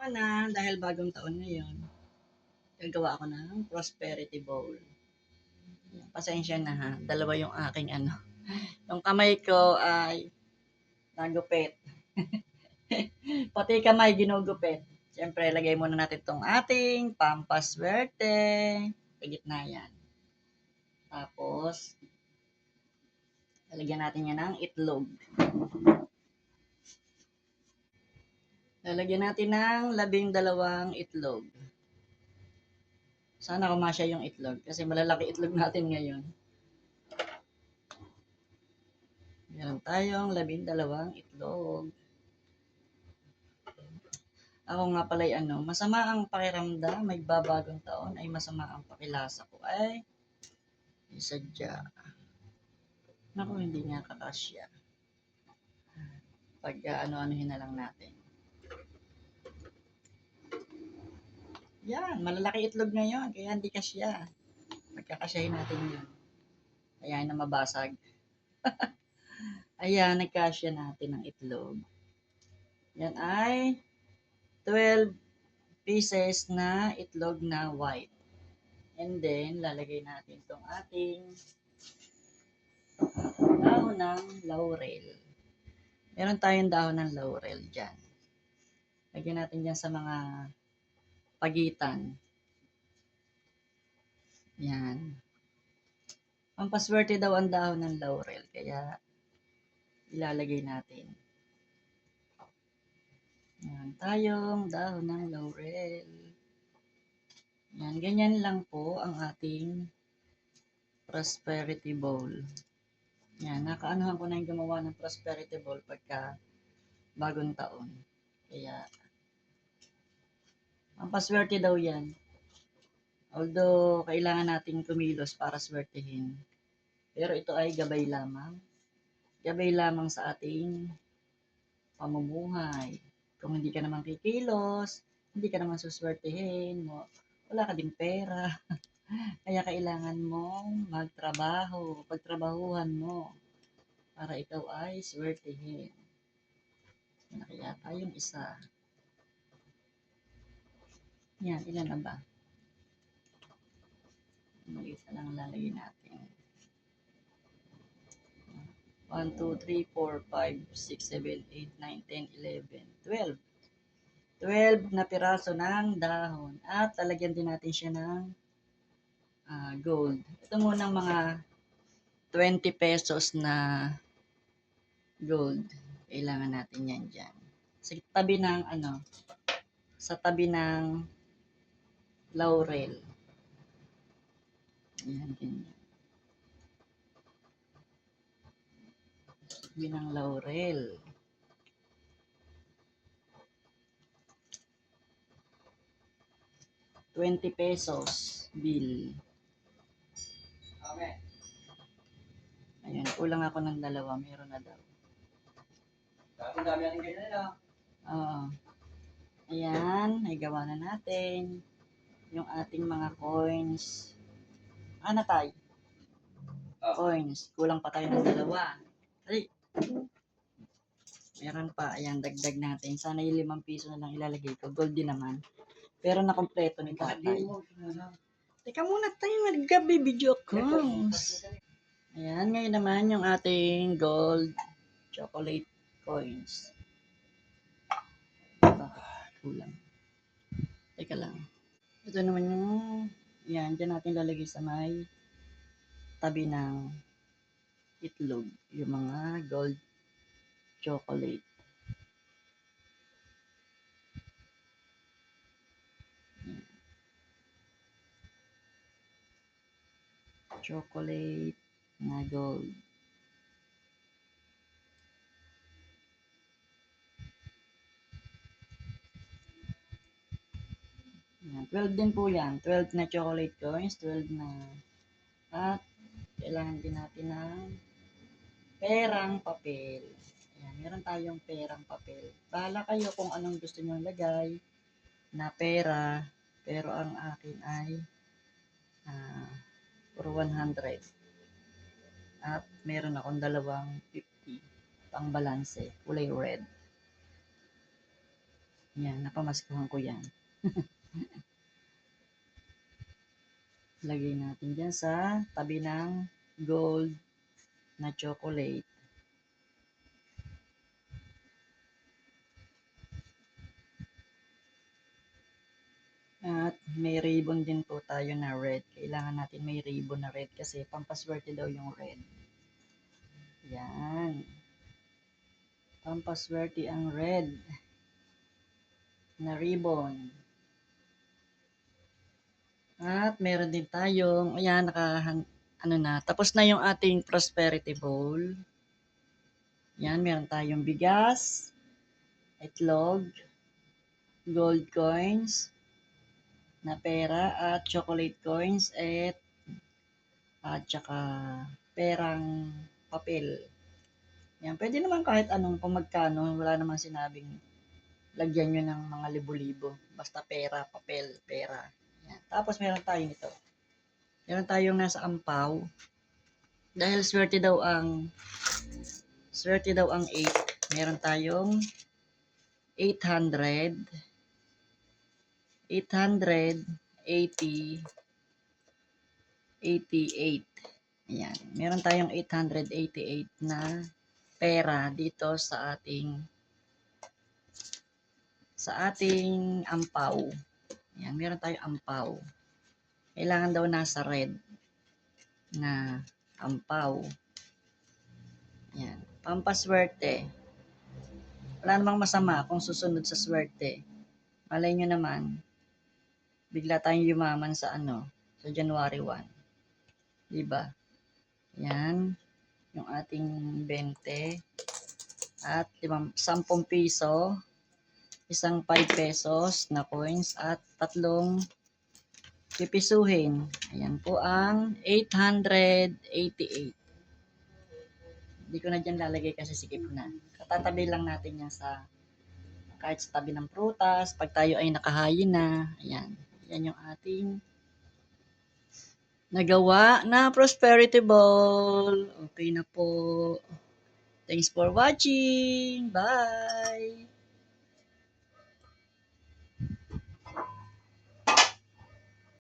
sana dahil bagong taon ngayon, gagawa ako ng prosperity bowl. Pasensya na ha, dalawa yung aking ano. Yung kamay ko ay nagupit. Pati kamay ginugupit. Siyempre, lagay muna natin tong ating pampaswerte. Sa gitna yan. Tapos, lalagyan natin yan ng itlog. Lalagyan natin ng 12 itlog. Sana kumasya yung itlog kasi malalaki itlog natin ngayon. Meron tayong 12 itlog. Ako nga pala'y masama ang pakiramdam, may babagong taon ay masama ang pakilasa ko. Ay, sadya. Naku, hindi nga kakasya. Pag ano-anuhin na lang natin. Yan, malalaki itlog ngayon, kaya hindi kasya. Pagkakasyahin natin yun. Ayan na mabasag. Ayan, nagkasya natin ang itlog. Yan ay 12 pieces na itlog na white. And then, lalagay natin itong ating dahon ng laurel. Meron tayong dahon ng laurel dyan. Lagyan natin dyan sa mga pagitan. Yan. Pampaswerte daw ang dahon ng laurel, kaya ilalagay natin. Yan, tayong dahon ng laurel. Yan, ganyan lang po ang ating prosperity bowl. Yan, nakaanuhan ko na yung gumawa ng prosperity bowl pagka bagong taon. Kaya, ang paswerte daw yan. Although, kailangan nating kumilos para swertihin. Pero ito ay gabay lamang. Gabay lamang sa ating pamumuhay. Kung hindi ka naman kikilos, hindi ka naman suswertihin mo, wala ka ding pera. Kaya kailangan mong magtrabaho, pagtrabahuhan mo para ikaw ay swertihin. Yan kaya tayong isa. Yan, ilan na ba? Mag-isa lang lalagay natin. 1, 2, 3, 4, 5, 6, 7, 8, 9, 10, 11, 12. 12 na piraso ng dahon. At lalagyan din natin siya ng gold. Ito munang mga 20 pesos na gold. Kailangan natin yan dyan. Sa tabi ng sa tabi ng laurel. Ayan, ganyan. Tabi ng laurel. ₱20 bill. Ayan, kulang ako ng dalawa. Meron na daw. Dami natin ganyan na. Oo. Ayan, naigawa na natin yung ating mga coins. Ano tayo? Coins. Kulang pa tayo ng dalawa. Ay! Meron pa. Ayan, dagdag natin. Sana yung 5 piso na lang ilalagay ko. Gold din naman. Pero nakompleto ni tatay. Teka muna tayo, naggabi video coins. Ayan, ngayon naman yung ating gold chocolate coins. Bakit kulang? Teka lang. Ito naman yung, yan, dyan natin lalagay sa may tabi ng itlog. Yung mga gold chocolate. Chocolate na gold. Yan, 12 din po yan. 12 na chocolate coins, 12 na. At kailangan din natin ng perang papel. Ayan, meron tayong perang papel. Bahala kayo kung anong gusto nyo lagay na pera. Pero ang akin ay puro 100. At meron akong dalawang 50 pang balanse, kulay red. Yan, napamaskuhan ko yan. Lagay natin dyan sa tabi ng gold na chocolate. At may ribbon din po tayo na red. Kailangan natin may ribbon na red kasi pampaswerte daw yung red. Yan. Pampaswerte ang red na ribbon. At meron din tayong, ayan, tapos na yung ating prosperity bowl. Yan, meron tayong bigas, itlog, gold coins, na pera, at chocolate coins, at saka perang papel. Yan, pwede naman kahit anong kung magkano, wala namang sinabing lagyan nyo ng mga libo-libo. Basta pera, papel, pera. Yan. Tapos meron tayo nito. Meron tayong nasa ampaw. Dahil swerte daw ang 8. Meron tayong 800, 880, 88. Ayan. Meron tayong 888 na pera dito sa ating ampaw. Ayan. Meron tayong ampaw. Kailangan daw nasa red na ampaw. Ayan. Pampaswerte. Wala namang masama kung susunod sa swerte. Malay nyo naman, bigla tayong yumaman sa January 1. Diba? Yan. Yung ating 20 at 10 piso, isang 5 pesos na coins at 3 pipisuhin. Ayan po ang 888. Hindi ko na dyan lalagay kasi sikip na. Katatabi lang natin yan kahit sa tabi ng prutas, pag tayo ay nakahayin na. Ayan. Yan yung ating nagawa na prosperity bowl. Okay na po. Thanks for watching. Bye!